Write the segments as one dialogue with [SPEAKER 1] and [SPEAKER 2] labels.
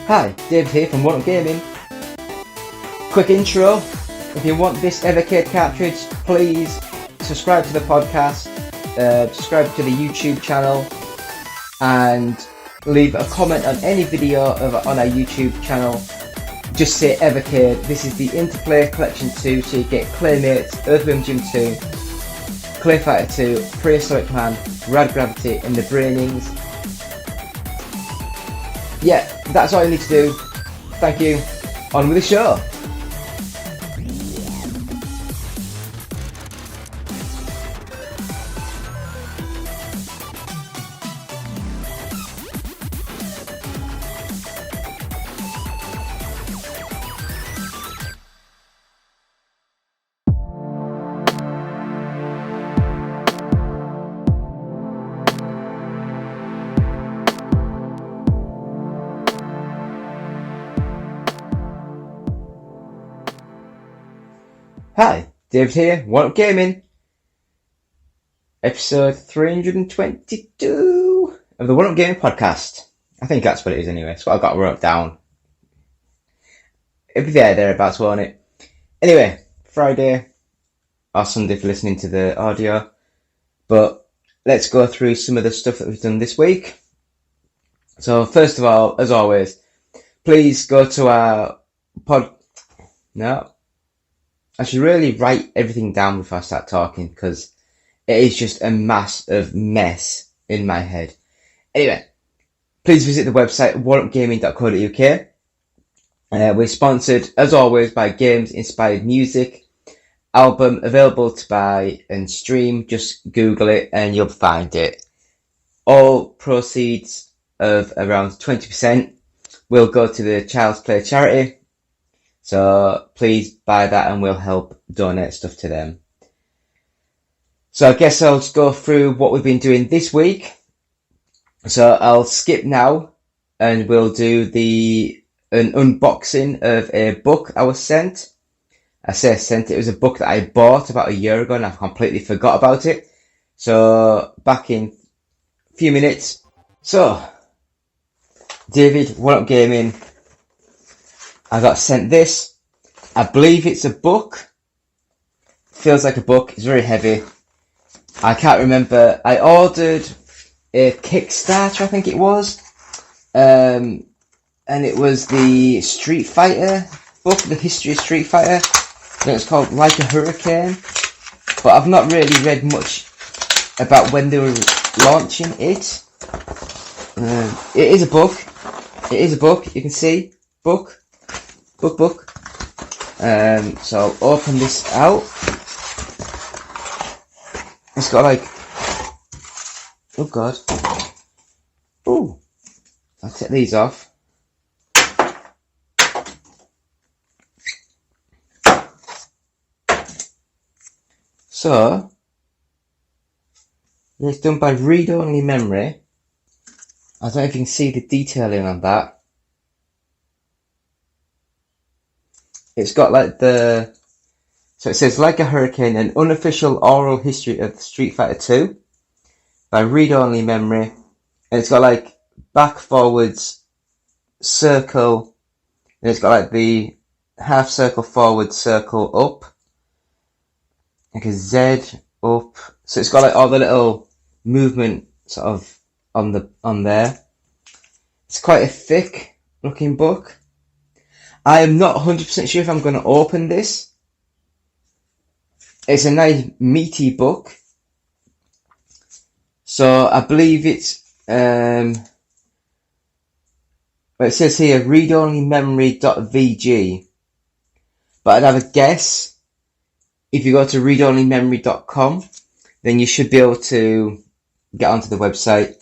[SPEAKER 1] Hi, Dave here from What Up Gaming. Quick intro, if you want this Evercade cartridge, please subscribe to the podcast, subscribe to the YouTube channel, and leave a comment on any video on our YouTube channel. Just say Evercade. This is the Interplay Collection 2, so you get Claymates, Earthworm Jim 2, Clay Fighter 2, Prehistoric Man, Rad Gravity, and the Brainings. Yeah, that's all you need to do. Thank you. On with the show. Hi, David here, What Up Gaming. Episode 322 of the What Up Gaming podcast. I think that's what it is anyway. It's what I've got wrote down. It'll be thereabouts, won't it? Anyway, Friday or Sunday for listening to the audio. But let's go through some of the stuff that we've done this week. So first of all, as always, please go to our I should really write everything down before I start talking, because it is just a mass of mess in my head. Anyway, please visit the website whatupgaming.co.uk. We're sponsored, as always, by Games Inspired Music. Album available to buy and stream. Just Google it and you'll find it. All proceeds of around 20% will go to the Child's Play charity. So please buy that and we'll help donate stuff to them. So I guess I'll just go through what we've been doing this week. So I'll skip now and we'll do an unboxing of a book I was sent. I say sent, it was a book that I bought about a year ago and I've completely forgot about it. So back in a few minutes. So, David, What Up Gaming. I got sent this. I believe it's a book. Feels like a book. It's very heavy. I can't remember. I ordered a Kickstarter, I think it was. And it was the Street Fighter book, the history of Street Fighter. And it's called Like a Hurricane. But I've not really read much about when they were launching it. It is a book. It is a book. You can see. Book. So I'll open this out. It's got like, oh god. Ooh. I'll take these off. So, it's done by read-only memory. I don't know if you can see the detailing on that. It's got like so it says Like a Hurricane, an unofficial oral history of Street Fighter 2 by read-only memory. And it's got like back, forwards, circle, and it's got like the half circle, forward, circle, up. Like a Z, up. So it's got like all the little movement sort of on there. It's quite a thick looking book. I am not 100% sure if I'm going to open this. It's a nice meaty book. So I believe it's, it says here readonlymemory.vg. But I'd have a guess, if you go to readonlymemory.com, then you should be able to get onto the website.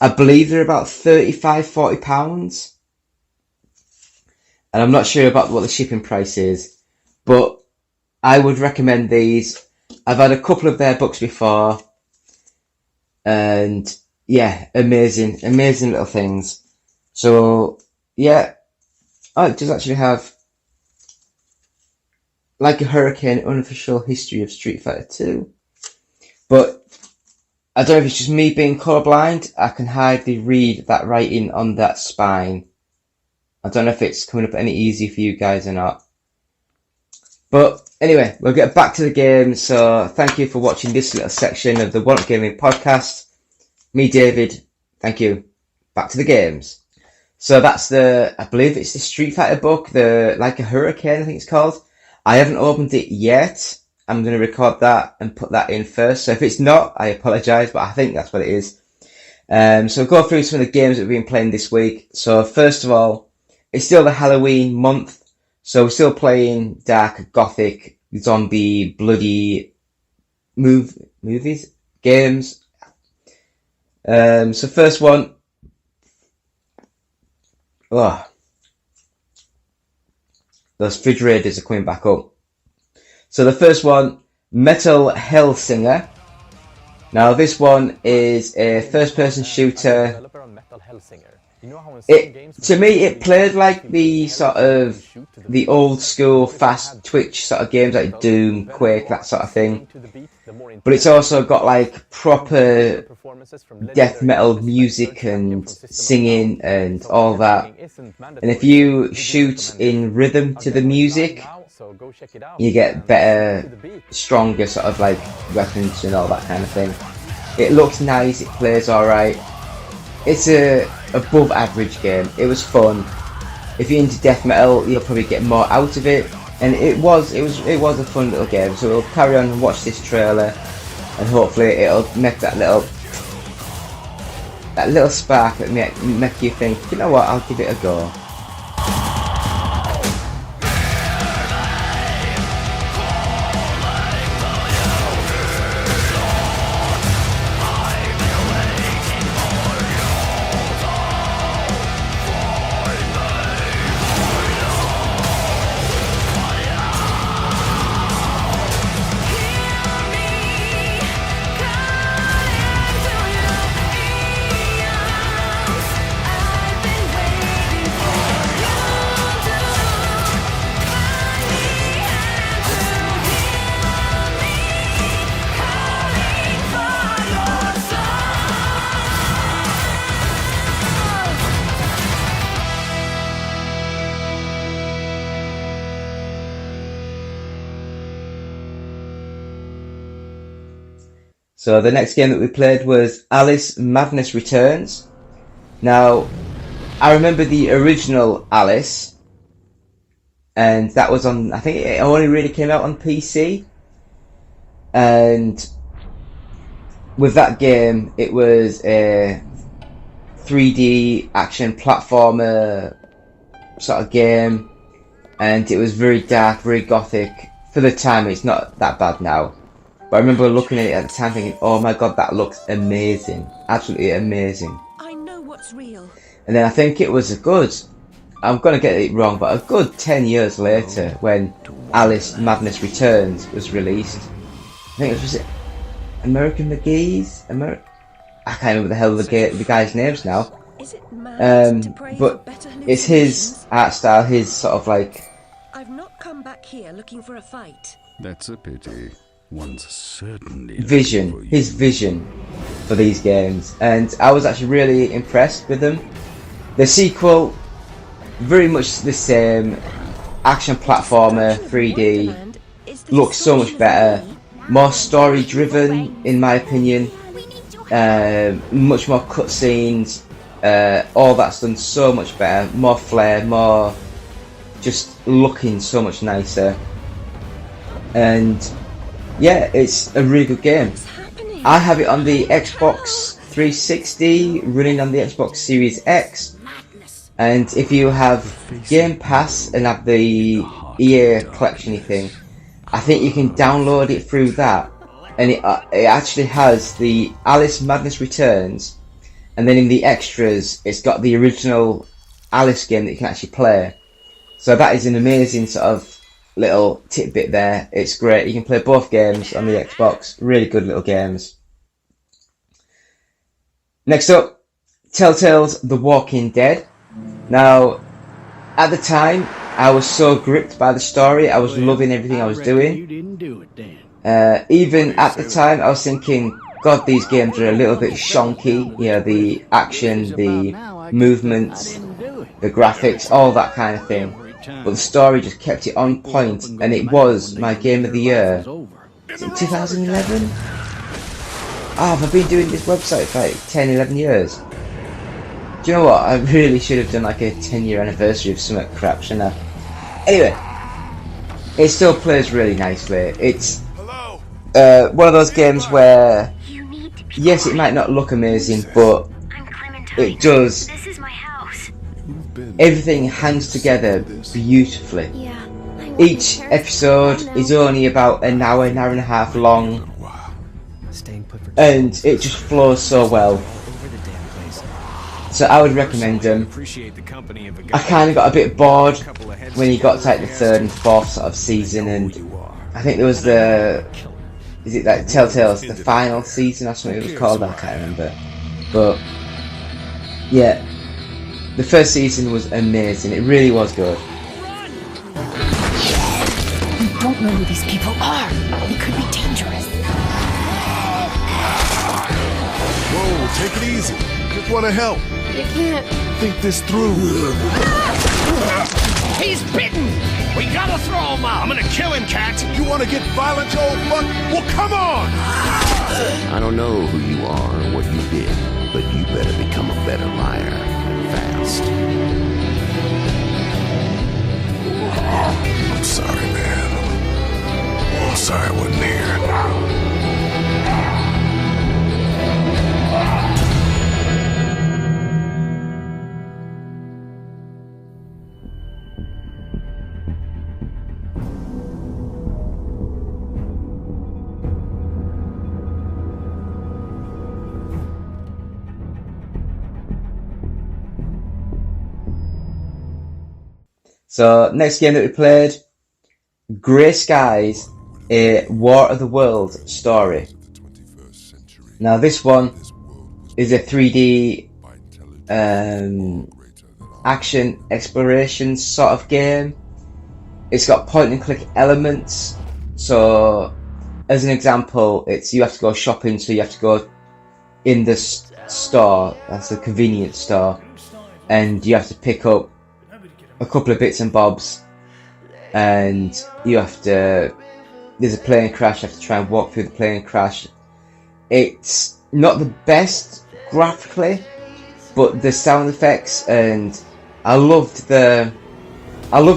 [SPEAKER 1] I believe they're about £35-40. And I'm not sure about what the shipping price is, but I would recommend these. I've had a couple of their books before, and yeah, amazing little things. So yeah, it does actually have Like a Hurricane, unofficial history of Street Fighter 2. But I don't know if it's just me being colourblind. I can hardly read that writing on that spine. I don't know if it's coming up any easy for you guys or not. But anyway, we'll get back to the game. So thank you for watching this little section of the One Up Gaming podcast. Me, David, thank you. Back to the games. So that's I believe it's the Street Fighter book, the Like a Hurricane, I think it's called. I haven't opened it yet. I'm going to record that and put that in first. So if it's not, I apologise, but I think that's what it is. So we'll go through some of the games that we've been playing this week. So first of all, it's still the Halloween month. So we're still playing dark, gothic, zombie, bloody games. So first one. Oh, those fridge raiders are coming back up. So the first one, Metal Hellsinger. Now this one is a first-person shooter. To me, it played like the sort of the old school fast twitch sort of games like Doom, Quake, that sort of thing. But it's also got like proper death metal music and singing and all that. And if you shoot in rhythm to the music, you get better, stronger sort of like weapons and all that kind of thing. It looks nice, it plays alright. It's a above average game. It was fun. If you're into death metal, you'll probably get more out of it. And it was a fun little game. So we'll carry on and watch this trailer, and hopefully it'll make that little spark that make you think, you know what, I'll give it a go. So the next game that we played was Alice Madness Returns. Now, I remember the original Alice, and that was on, I think it only really came out on PC. And with that game, it was a 3D action platformer sort of game, and it was very dark, very gothic. For the time, it's not that bad now. But I remember looking at it at the time thinking, oh my god, that looks amazing. Absolutely amazing.
[SPEAKER 2] I know what's real.
[SPEAKER 1] And then I think it was I'm going to get it wrong, but a good 10 years later when Alice Madness Returns was released. I think was it American McGee's? I can't remember the hell the guy's names now.
[SPEAKER 2] Is it mad to pray for
[SPEAKER 1] but
[SPEAKER 2] better
[SPEAKER 1] it's his art style, his sort of like...
[SPEAKER 2] I've not come back here looking for a fight.
[SPEAKER 3] That's a pity. One's certainly
[SPEAKER 1] his vision for these games, and I was actually really impressed with them. The sequel, very much the same, action platformer, 3D, looks so much better, more story driven in my opinion, much more cutscenes, all that's done so much better, more flair, more just looking so much nicer, and yeah, it's a really good game. I have it on the Xbox 360, running on the Xbox Series X. And if you have Game Pass and have the EA collection thing, I think you can download it through that. And it actually has the Alice Madness Returns. And then in the extras, it's got the original Alice game that you can actually play. So that is an amazing sort of little tidbit there. It's great. You can play both games on the Xbox. Really good little games. Next up, Telltale's The Walking Dead. Now, at the time, I was so gripped by the story. I was loving everything I was doing. Even at the time, I was thinking, God, these games are a little bit shonky. You know, the action, the movements. the graphics, all that kind of thing. But the story just kept it on point, and it was my game of the year. Was it 2011? Oh, I've been doing this website for like 10, 11 years. Do you know what? I really should have done like a 10-year anniversary of some crap, shouldn't I? Anyway, it still plays really nicely. It's one of those games where, yes, it might not look amazing, but it does. Everything hangs together beautifully. Each episode is only about an hour and a half long, and it just flows so well. So I would recommend them. I kind of got a bit bored when you got to like the third and fourth sort of season, and I think there was is it like Telltale's the final season or something it was called? I can't remember. But yeah, the first season was amazing. It really was good.
[SPEAKER 4] You don't know who these people are. They could be dangerous.
[SPEAKER 5] Whoa, take it easy. Just want to help.
[SPEAKER 4] You can't
[SPEAKER 5] Think this through.
[SPEAKER 6] He's bitten! We gotta throw him out! I'm gonna kill him, Cat!
[SPEAKER 5] You want to get violent, you old fuck? Well, come on!
[SPEAKER 7] I don't know who you are or what you did, but you better become a better liar. Fast.
[SPEAKER 5] I'm sorry, man. I'm sorry I wasn't here.
[SPEAKER 1] So, next game that we played, Grey Skies, a War of the Worlds story. Now this one is a 3D action exploration sort of game. It's got point and click elements. So, as an example, you have to go shopping, so you have to go in the store, that's the convenience store, and you have to pick up a couple of bits and bobs, and there's a plane crash, you have to try and walk through the plane crash. It's not the best graphically, but the sound effects, and I love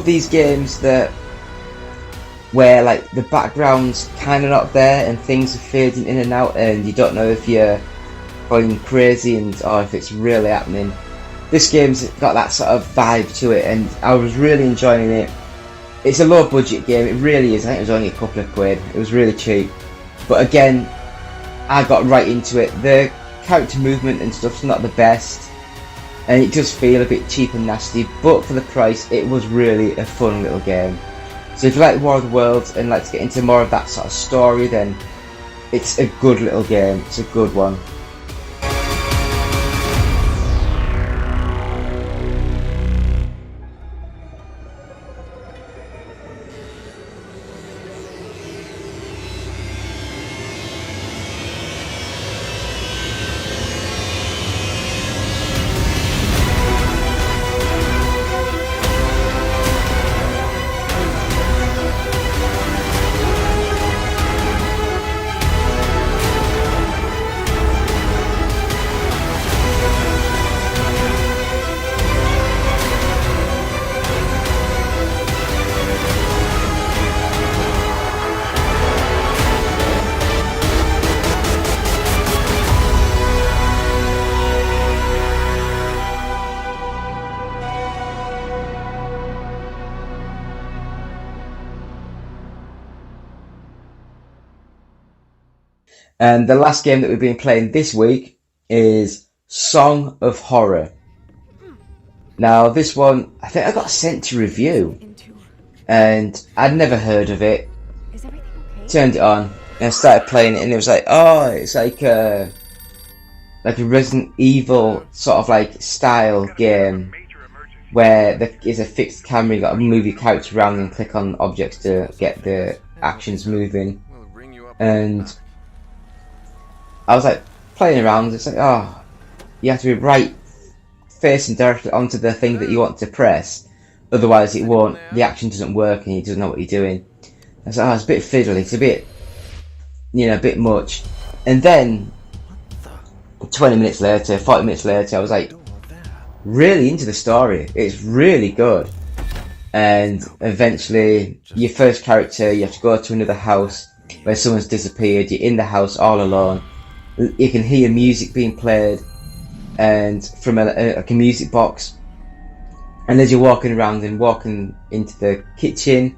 [SPEAKER 1] these games where like the background's kinda not there and things are fading in and out and you don't know if you're going crazy or if it's really happening. This game's got that sort of vibe to it, and I was really enjoying it. It's a low budget game, it really is. I think it was only a couple of quid. It was really cheap. But again, I got right into it. The character movement and stuff's not the best, and it does feel a bit cheap and nasty, but for the price, it was really a fun little game. So if you like War of the Worlds and like to get into more of that sort of story, then it's a good little game. It's a good one. And the last game that we've been playing this week is Song of Horror. Now this one, I think I got sent to review, and I'd never heard of it. Turned it on and I started playing it, and it was like, oh, it's like a Resident Evil sort of like style game where there is a fixed camera, you got to move your character around and click on objects to get the actions moving. And I was like playing around, it's like, oh, you have to be right facing directly onto the thing that you want to press. Otherwise, it won't. The action doesn't work, and he doesn't know what you're doing. I was like, oh, it's a bit fiddly. It's a bit, a bit much. And then 20 minutes later, 40 minutes later, I was like, really into the story. It's really good. And eventually, your first character, you have to go to another house where someone's disappeared. You're in the house all alone. You can hear music being played, and from a music box. And as you're walking around and walking into the kitchen,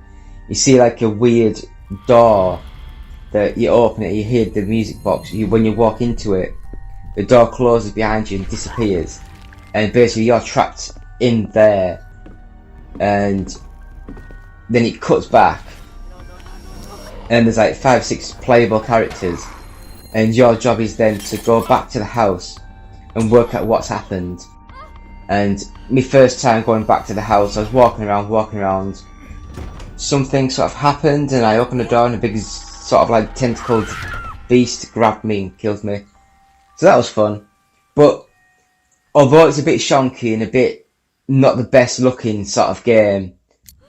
[SPEAKER 1] you see like a weird door that you open it, you hear the music box. When you walk into it, the door closes behind you and disappears. And basically you're trapped in there. And then it cuts back. And there's like 5 or 6 playable characters. And your job is then to go back to the house and work out what's happened. And my first time going back to the house, I was walking around. Something sort of happened, and I opened the door, and a big sort of like tentacled beast grabbed me and killed me. So that was fun. But although it's a bit shonky and a bit not the best looking sort of game,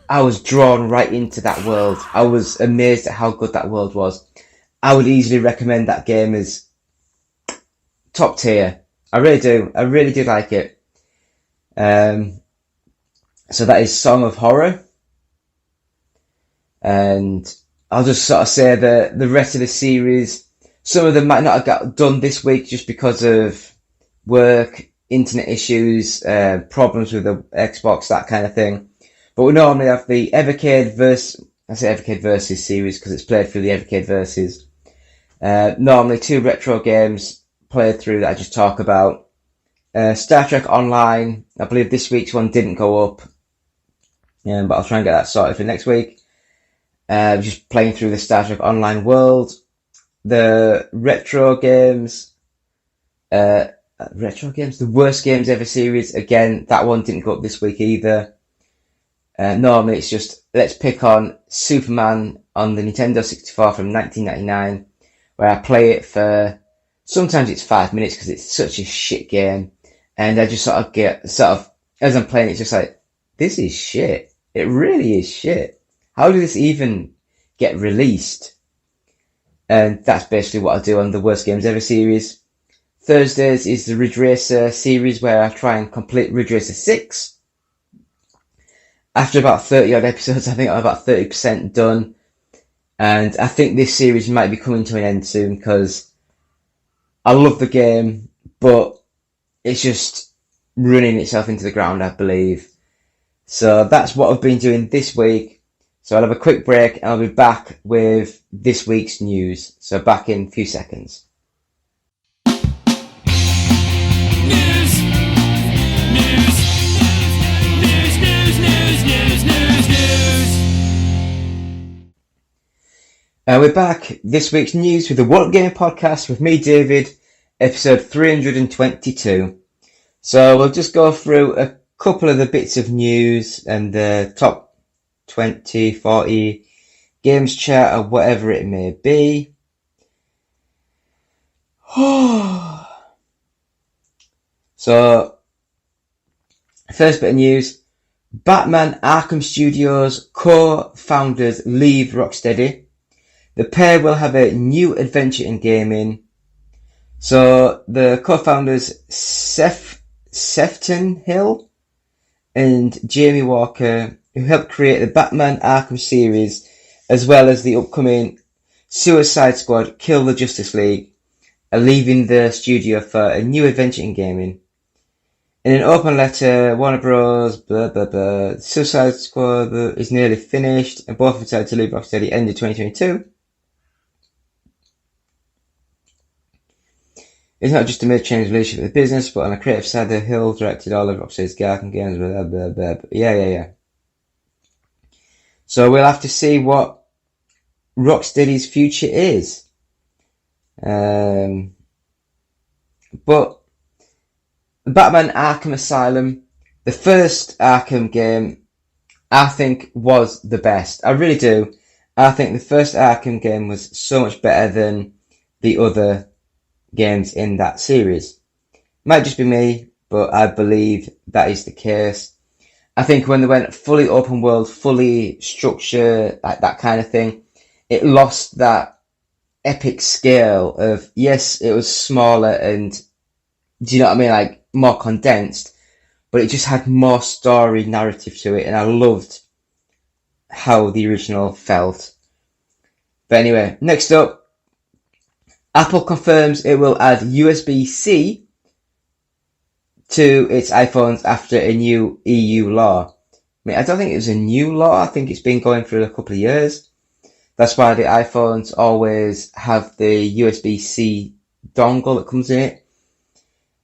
[SPEAKER 1] I was drawn right into that world. I was amazed at how good that world was. I would easily recommend that game as top tier. I really do. I really do like it. So that is Song of Horror. And I'll just sort of say that the rest of the series, some of them might not have got done this week just because of work, internet issues, problems with the Xbox, that kind of thing. But we normally have the Evercade Versus series because it's played through the Evercade Versus. Normally 2 retro games played through that I just talk about. Star Trek Online, I believe this week's one didn't go up, but I'll try and get that sorted for next week. Just playing through the Star Trek Online world. The retro games, the Worst Games Ever series, again, that one didn't go up this week either. Normally it's just, let's pick on Superman on the Nintendo 64 from 1999, where I play it for, sometimes it's 5 minutes because it's such a shit game. And I just sort of, as I'm playing, it's just like, this is shit. It really is shit. How did this even get released? And that's basically what I do on the Worst Games Ever series. Thursdays is the Ridge Racer series, where I try and complete Ridge Racer 6. After about 30 odd episodes, I think I'm about 30% done. And I think this series might be coming to an end soon, because I love the game, but it's just running itself into the ground, I believe. So that's what I've been doing this week. So I'll have a quick break and I'll be back with this week's news. So back in a few seconds. We're back. This week's news with the What Up Gaming Podcast with me, David, episode 322. So we'll just go through a couple of the bits of news and the top 20, 40 games chat or whatever it may be. So, first bit of news. Batman Arkham Studios co-founders leave Rocksteady. The pair will have a new adventure in gaming. So the co-founders Sefton Hill and Jamie Walker, who helped create the Batman Arkham series, as well as the upcoming Suicide Squad Kill the Justice League, are leaving the studio for a new adventure in gaming. In an open letter, Warner Bros. Suicide Squad is nearly finished, and both decided to leave Rocksteady end of 2022. It's not just a mere change of leadership of the business, but on the creative side, the Hill directed all of Rocksteady's Arkham games, blah, blah, blah, blah. Yeah. So we'll have to see what Rocksteady's future is. But Batman Arkham Asylum, the first Arkham game, I think was the best. I really do. I think the first Arkham game was so much better than the other games in that series. Might just be me, but I believe that is the case. I think when they went fully open world, fully structure, like that kind of thing, it lost that epic scale of, yes, it was smaller and, do you know what I mean, like more condensed, but it just had more story narrative to it, and I loved how the original felt. But anyway, next up, Apple confirms it will add USB-C to its iPhones after a new EU law. I mean, I don't think it was a new law. I think it's been going for a couple of years. That's why the iPhones always have the USB-C dongle that comes in it.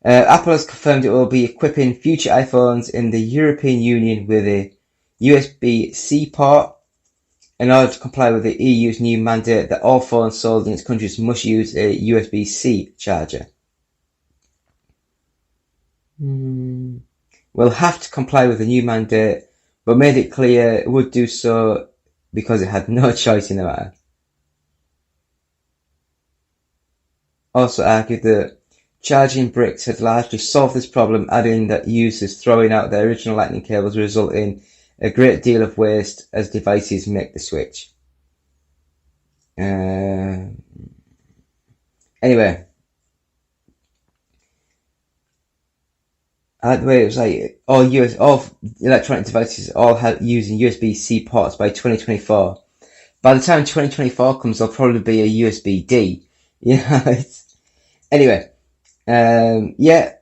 [SPEAKER 1] Apple has confirmed it will be equipping future iPhones in the European Union with a USB-C port in order to comply with the EU's new mandate that all phones sold in its countries must use a USB-C charger. Will have to comply with the new mandate, but made it clear it would do so because it had no choice in the matter. Also argued that charging bricks had largely solved this problem, adding that users throwing out their original lightning cables result in a great deal of waste as devices make the switch. Anyway, I like the way it was like all electronic devices all using USB-C ports by 2024. By the time 2024 comes, there'll probably be a USB-D. Anyway, yeah.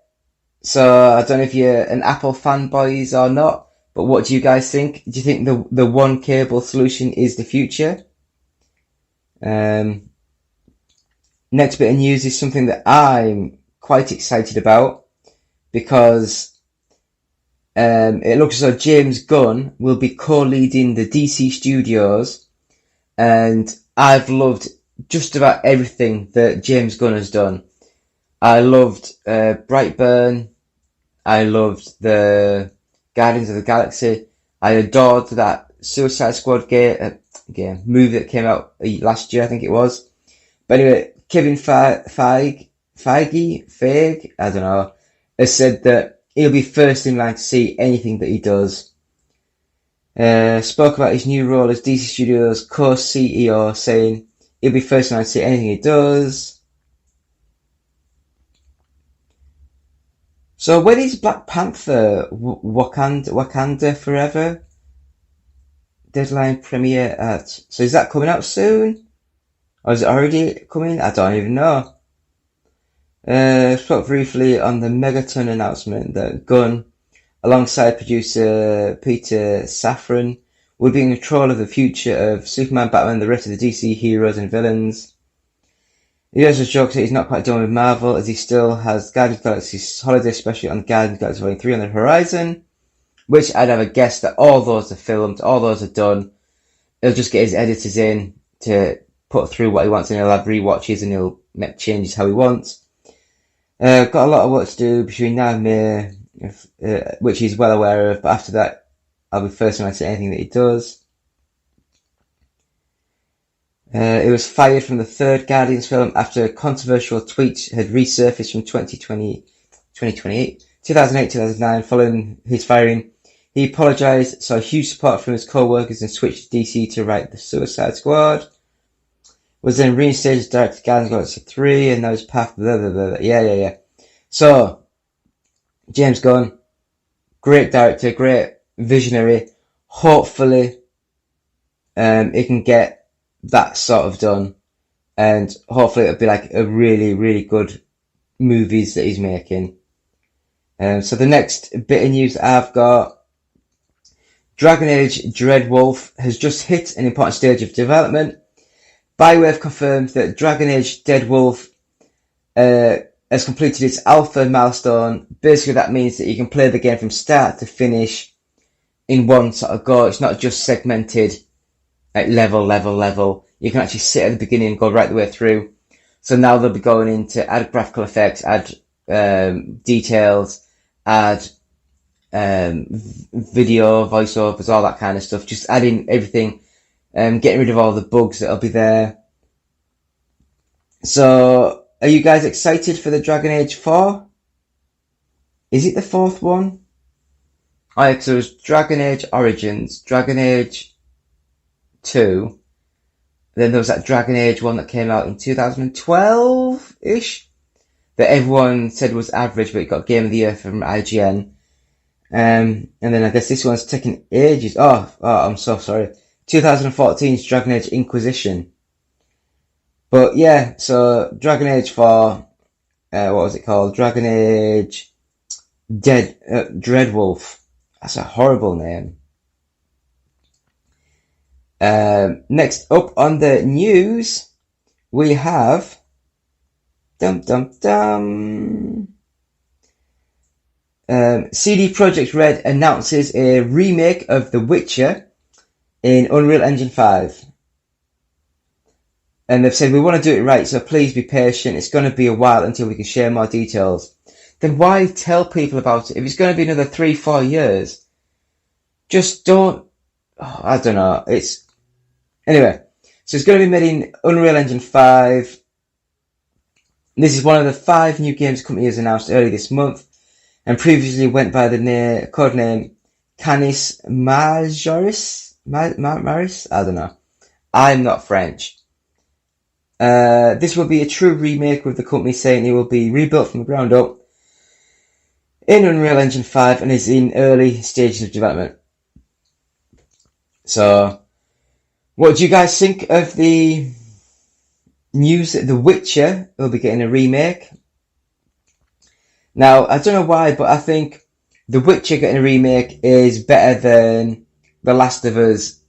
[SPEAKER 1] So I don't know if you're an Apple fanboys or not, but what do you guys think? Do you think the one cable solution is the future? Next bit of news is something that I'm quite excited about, because it looks as though James Gunn will be co-leading the DC Studios, and I've loved just about everything that James Gunn has done. I loved Brightburn. I loved the Guardians of the Galaxy. I adored that Suicide Squad movie that came out last year, I think it was. But anyway, Kevin Feige, I don't know, has said that he'll be first in line to see anything that he does. Spoke about his new role as DC Studios co-CEO, saying he'll be first in line to see anything he does. So when is Black Panther Wakanda Forever deadline premiere at? So is that coming out soon? Or is it already coming? I don't even know. Spoke briefly on the Megaton announcement that Gunn, alongside producer Peter Safran, would be in control of the future of Superman, Batman, the rest of the DC heroes and villains. He also jokes that he's not quite done with Marvel, as he still has Guardians of the Galaxy's holiday special on Guardians of the Galaxy Volume 3 on the horizon, which I'd have a guess that all those are filmed, all those are done. He'll just get his editors in to put through what he wants, and he'll have rewatches and he'll make changes how he wants. Got a lot of work to do between now and May, which he's well aware of, but after that, I'll be first in line to say anything that he does. It was fired from the third Guardians film after controversial tweets had resurfaced from 2008, 2009 following his firing. He apologised, saw huge support from his co-workers, and switched to DC to write The Suicide Squad. Was then reinstated as director of Guardians of the Galaxy 3, and now his path, blah, blah, blah, blah. Yeah. So, James Gunn, great director, great visionary. Hopefully, he can get that sort of done, and hopefully it'll be like a really, really good movies that he's making. So the next bit of news that I've got, Dragon Age Dreadwolf has just hit an important stage of development. BioWare have confirmed that Dragon Age Dreadwolf has completed its alpha milestone. Basically that means that you can play the game from start to finish in one sort of go. It's not just segmented like level. You can actually sit at the beginning and go right the way through. So now they'll be going in to add graphical effects, add details, add video, voiceovers, all that kind of stuff. Just adding everything, getting rid of all the bugs that'll be there. So, are you guys excited for the Dragon Age 4? Is it the fourth one? Oh, yeah, because there was Dragon Age Origins, Dragon Age 2, then there was that Dragon Age one that came out in 2012-ish, that everyone said was average, but it got Game of the Year from IGN. And then I guess this one's taken ages. Oh, I'm so sorry. 2014's Dragon Age Inquisition. But yeah, so Dragon Age 4, what was it called? Dragon Age Dreadwolf. That's a horrible name. Next up on the news, we have CD Projekt Red announces a remake of The Witcher in Unreal Engine 5. And they've said, we want to do it right, so please be patient. It's going to be a while until we can share more details. Then why tell people about it? If it's going to be another 3-4 years, just don't... I don't know. Anyway, so it's going to be made in Unreal Engine 5. This is one of the 5 new games the company has announced early this month, and previously went by the codename Canis Majoris? Maris? I don't know. I'm not French. This will be a true remake, with the company saying it will be rebuilt from the ground up in Unreal Engine 5 and is in early stages of development. So, what do you guys think of the news that The Witcher will be getting a remake? Now, I don't know why, but I think The Witcher getting a remake is better than The Last of Us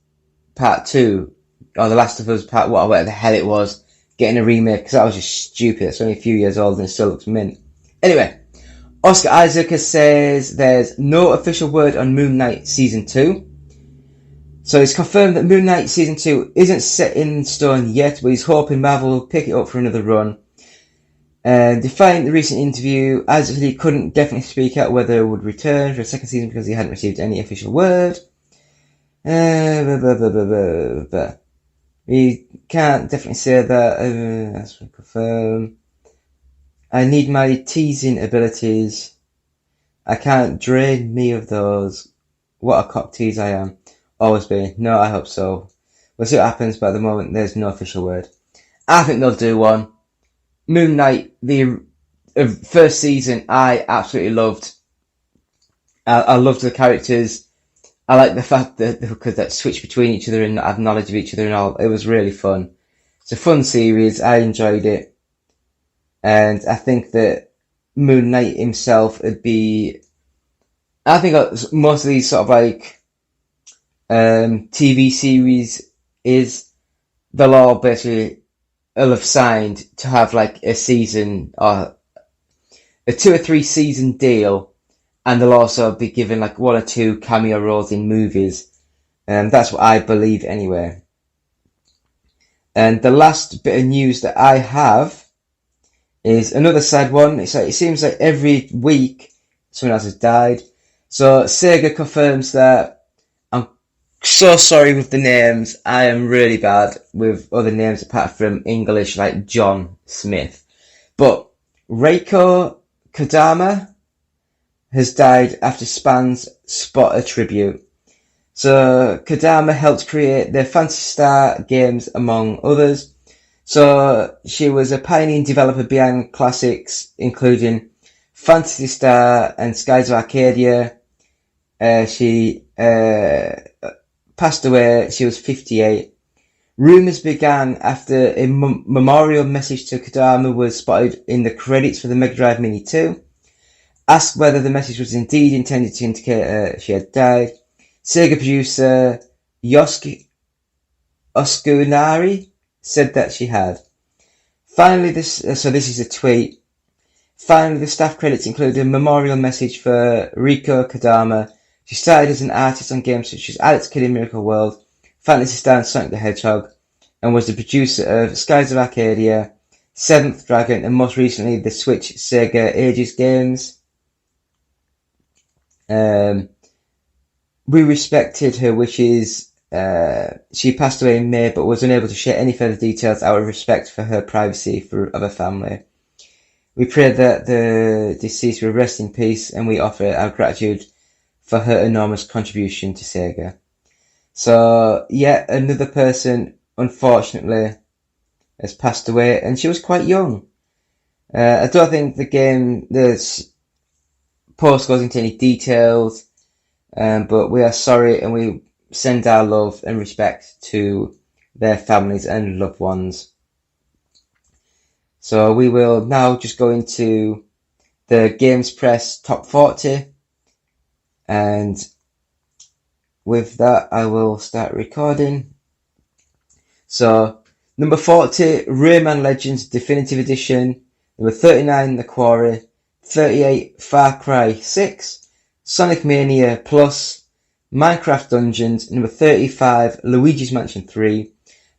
[SPEAKER 1] Part 2, or The Last of Us Part 1, or whatever the hell it was, getting a remake, because that was just stupid. It's only a few years old and it still looks mint. Anyway, Oscar Isaac says there's no official word on Moon Knight Season 2. So it's confirmed that Moon Knight Season 2 isn't set in stone yet, but he's hoping Marvel will pick it up for another run. Defying the recent interview, Isaac said he couldn't definitely speak out whether it would return for a second season because he hadn't received any official word. We can't definitely say that. That's confirmed. I need my teasing abilities. I can't drain me of those. What a cock tease I am. Always be. No, I hope so. We'll see what happens, but at the moment there's no official word. I think they'll do one. Moon Knight, the first season, I absolutely loved. I loved the characters. I like the fact that they could switch between each other and have knowledge of each other and all. It was really fun. It's a fun series. I enjoyed it. And I think that Moon Knight himself would be... I think most of these sort of like TV series they'll all basically have signed to have like a season or a 2 or 3 season deal, and they'll also be given like 1 or 2 cameo roles in movies. That's what I believe anyway. And the last bit of news that I have is another sad one. It seems like every week someone else has died. So Sega confirms that. I'm so sorry with the names. I am really bad with other names apart from English, like John Smith. But Reiko Kodama has died after Span's Spot a tribute. So Kodama helped create the Phantasy Star games, among others. So she was a pioneering developer behind classics including Phantasy Star and Skies of Arcadia. She passed away. She was 58. Rumours began after a memorial message to Kodama was spotted in the credits for the Mega Drive Mini 2. Asked whether the message was indeed intended to indicate she had died, Sega producer Yosuke Oskunari said that she had. Finally, this is a tweet. Finally, the staff credits include a memorial message for Riko Kodama. She started as an artist on games such as Alex Kidd in Miracle World, Phantasy Star and Sonic the Hedgehog, and was the producer of Skies of Arcadia, Seventh Dragon, and most recently the Switch Sega Ages games. We respected her wishes. She passed away in May, but was unable to share any further details out of respect for her privacy of her family. We pray that the deceased will rest in peace, and we offer our gratitude for her enormous contribution to Sega. So, yeah, another person, unfortunately, has passed away, and she was quite young. I don't think the post goes into any details, but we are sorry, and we send our love and respect to their families and loved ones. So we will now just go into the Games Press Top 40, and with that I will start recording. So, number 40, Rayman Legends Definitive Edition. Number 39, The Quarry. 38, Far Cry 6. Sonic Mania Plus. Minecraft Dungeons. Number 35, Luigi's Mansion 3.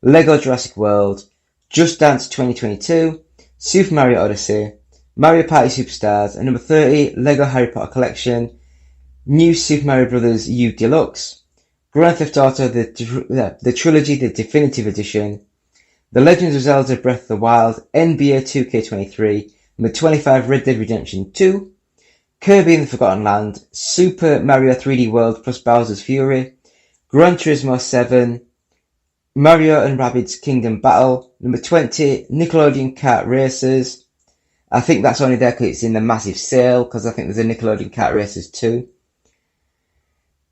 [SPEAKER 1] Lego Jurassic World. Just Dance 2022. Super Mario Odyssey. Mario Party Superstars. And number 30, Lego Harry Potter Collection. New Super Mario Bros. U Deluxe. Grand Theft Auto, the Trilogy, the Definitive Edition. The Legends of Zelda Breath of the Wild, NBA 2K23, number 25, Red Dead Redemption 2, Kirby and the Forgotten Land, Super Mario 3D World plus Bowser's Fury, Gran Turismo 7, Mario and Rabbids Kingdom Battle, number 20, Nickelodeon Kart Racers. I think that's only there because it's in the massive sale, because I think there's a Nickelodeon Kart Racers 2.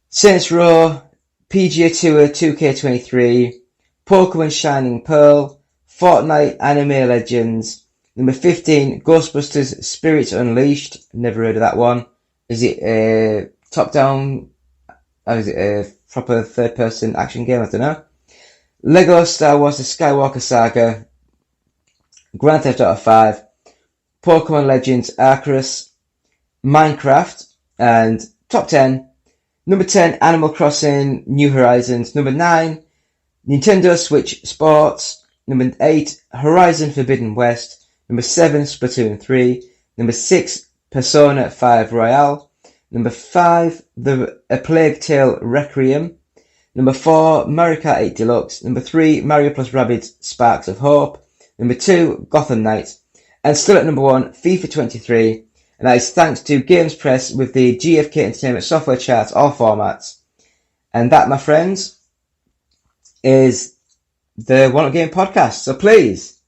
[SPEAKER 1] Saints Row, PGA Tour 2K23, Pokemon Shining Pearl, Fortnite Anime Legends, number 15, Ghostbusters Spirits Unleashed, never heard of that one. Is it a top-down, or is it a proper third-person action game? I don't know. Lego Star Wars The Skywalker Saga, Grand Theft Auto 5, Pokemon Legends Arceus, Minecraft, and top 10, number 10, Animal Crossing New Horizons. Number 9, Nintendo Switch Sports. Number 8, Horizon Forbidden West. Number 7, Splatoon 3. Number 6, Persona 5 Royale. Number 5, A Plague Tale Requiem. Number 4, Mario Kart 8 Deluxe. Number 3, Mario plus Rabbids Sparks of Hope. Number 2, Gotham Knights. And still at number 1, FIFA 23. And that is thanks to Games Press with the GFK Entertainment Software Charts, all formats. And that, my friends, is the One Up Game podcast. So please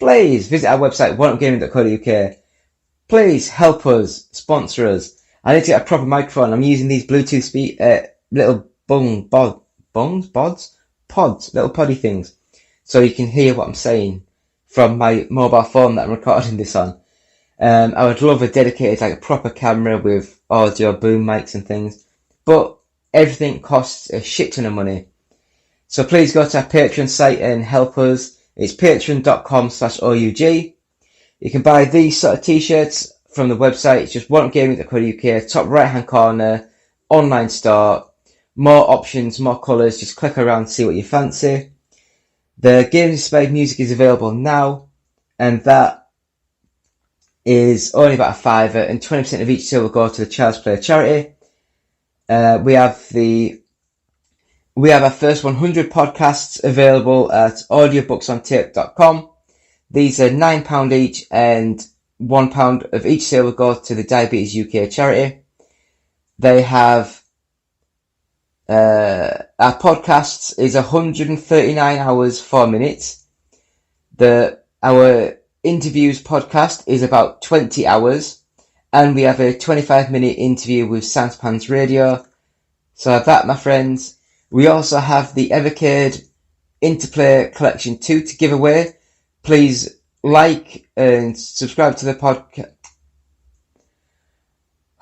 [SPEAKER 1] visit our website, oneupgaming.co.uk. Please help us, sponsor us. I need to get a proper microphone. I'm using these Bluetooth little pods, little poddy things, so you can hear what I'm saying from my mobile phone that I'm recording this on. I would love a dedicated, like a proper camera with audio boom mics and things, but everything costs a shit ton of money. So please go to our Patreon site and help us. It's patreon.com/OUG. You can buy these sort of t-shirts from the website. It's just oneupgaming.co.uk, top right hand corner, online store, more options, more colours. Just click around, see what you fancy. The Games Inspired music is available now, and that is only about a £5, and 20% of each sale will go to the Child's Play charity. We have our first 100 podcasts available at audiobooksontape.com. These are £9 each, and £1 of each sale will go to the Diabetes UK charity. They have our podcasts is 139 hours 4 minutes. Our interviews podcast is about 20 hours, and we have a 25-minute interview with Sanspans Radio. So that, my friends. We also have the Evercade Interplay Collection 2 to give away. Please like and subscribe to the podcast.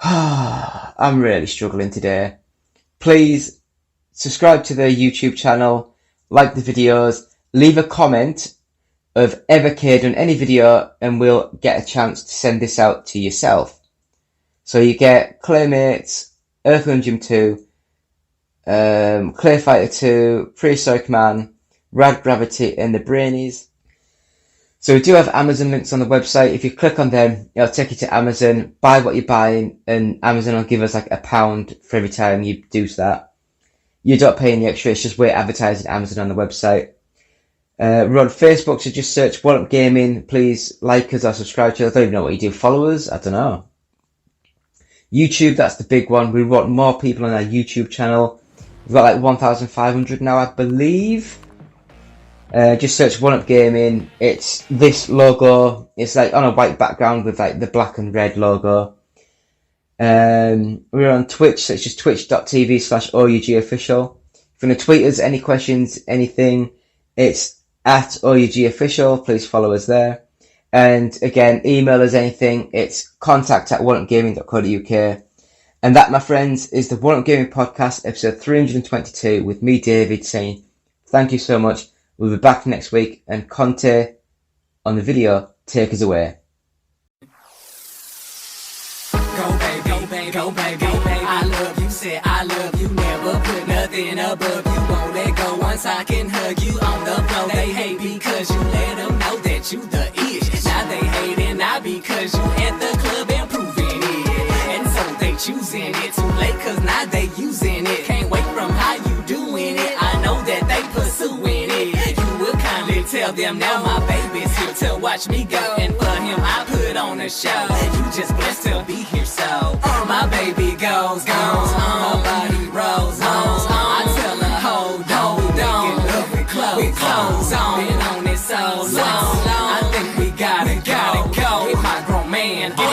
[SPEAKER 1] I'm really struggling today. Please subscribe to the YouTube channel, like the videos, leave a comment of Evercade on any video, and we'll get a chance to send this out to yourself. So you get Claymates, Earthworm Jim 2, Clay Fighter 2, Prehistoric Man, Rad Gravity, and the Brainies. So we do have Amazon links on the website. If you click on them, it'll take you to Amazon, buy what you're buying, and Amazon will give us like £1 for every time you do that. You don't pay any extra, it's just we're advertising Amazon on the website. We're on Facebook, so just search Wallop Gaming. Please like us or subscribe to us. I don't even know what you do. Follow us? I don't know. YouTube, that's the big one. We want more people on our YouTube channel. We've got like 1,500 now, I believe. Just search Wallop Gaming. It's this logo. It's like on a white background with like the black and red logo. We're on Twitch, so it's just twitch.tv/OUGofficial. If you want to tweet us any questions, anything, it's at OUGofficial. Please follow us there. And again, email us anything. It's contact@wallopgaming.co.uk. And that, my friends, is the Wallop Gaming Podcast, episode 322, with me, David, saying thank you so much. We'll be back next week, and Conte on the video, take us away.
[SPEAKER 8] Go baby, go baby, I love you, said I love you, never put nothing above you, won't let go once I can hug you on the floor. They hate because you let them know that you the ish. Now they hating not because you at the club and proving it, and so they choosing it too late cause now they using it. Can't wait from how you doing it, I know that they pursuing it. You will kindly tell them now my baby's here to watch me go, and for him I put on a show. You just blessed to be here, so my baby goes on, her body rolls on. I tell her hold on, make it up with clothes on. Been on it so long, I think we gotta go. Get my grown man on. You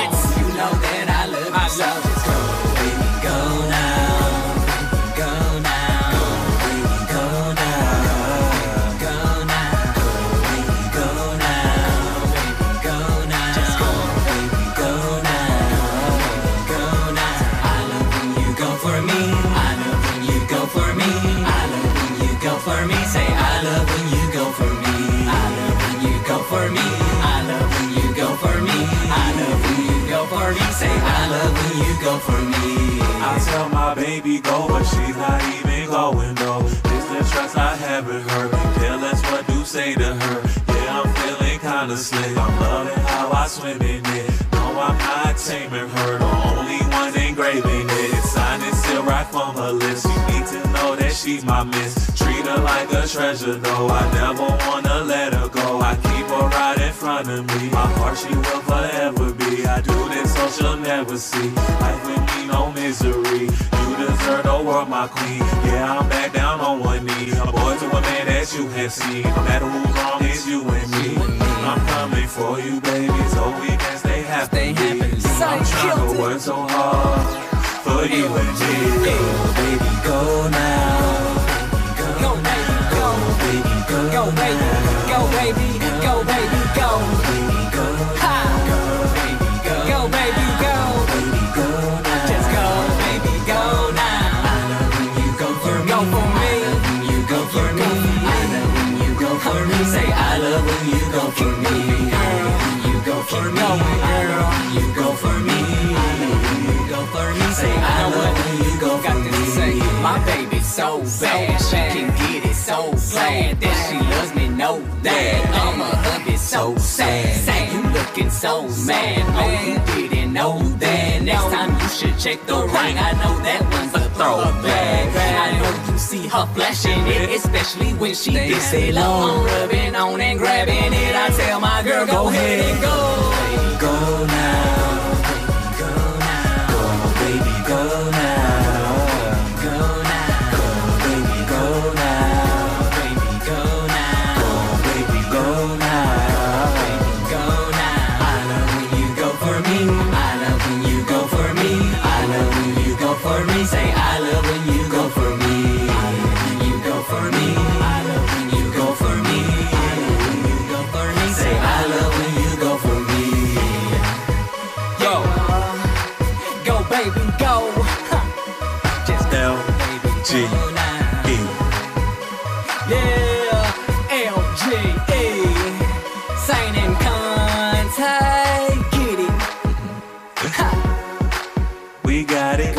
[SPEAKER 8] know that I love you so. Go baby go now, go now, baby go now, go now, baby go now, baby go now, just go baby go now, go now. I love when you go for me, I love when you go for me, I love when you go for me. Say I love when you go for me, I love when you go for me, I love when you go for me, I love when you go for me. Say I love when you go for me.
[SPEAKER 9] I tell my baby go, but she's not even going though. It's the trust I have in her. Careless what do say to her. Yeah, I'm feeling kinda slick. I'm loving how I swim in it. No, I'm not taming her. The only one engraving it. Sign it still right from her lips. You need to know that she's my miss. Treat her like a treasure though. I never wanna let her go. I keep her right in front of me. My heart she will forever be. I do this so she'll never see. Life with me no misery. You deserve the world, my queen. Yeah, I'm back down on one knee. A boy to a man that you have seen. No matter who's wrong, it's you and me. I'm coming for you, baby, so we can stay happy. I'm trying to work so hard for you and me. Go, baby, go now. Go, baby, go. Baby, go. Go, baby, go, baby, go, baby, go. Baby, go. Ha. Go, baby, go. Go, baby, go. Baby, go now. Just go, baby, go now. I love when you go for me. Go for me. I love when you go for me. I love when you go for me. Say I love when you go for me. I love when you go for me. I love when you go for me. I love when you go for me. Say I love when you go for me. My baby's so bad, she can get it so glad that she loves me, know that I'm a hubby so sad. Say you looking so mad, oh you didn't know that. Next time you should check the ring, I know that one's a throwback. I know you see her flashing it, especially when she gets it low. I'm rubbing on and grabbing it, I tell my girl go ahead and go. Baby go now, baby go now, go baby go now. Say I love when you go for me. I love when you go for me. I love when you go for me. I love when you go for me. Say I love when you go for me. Yo, go baby go. Just L-G-E. Yeah, L-G-E. Sign and contact. Get it. We got it.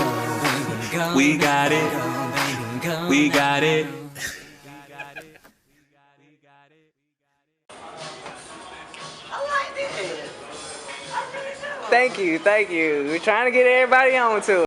[SPEAKER 9] We got it. We got it. Thank you. We're trying to get everybody on to it.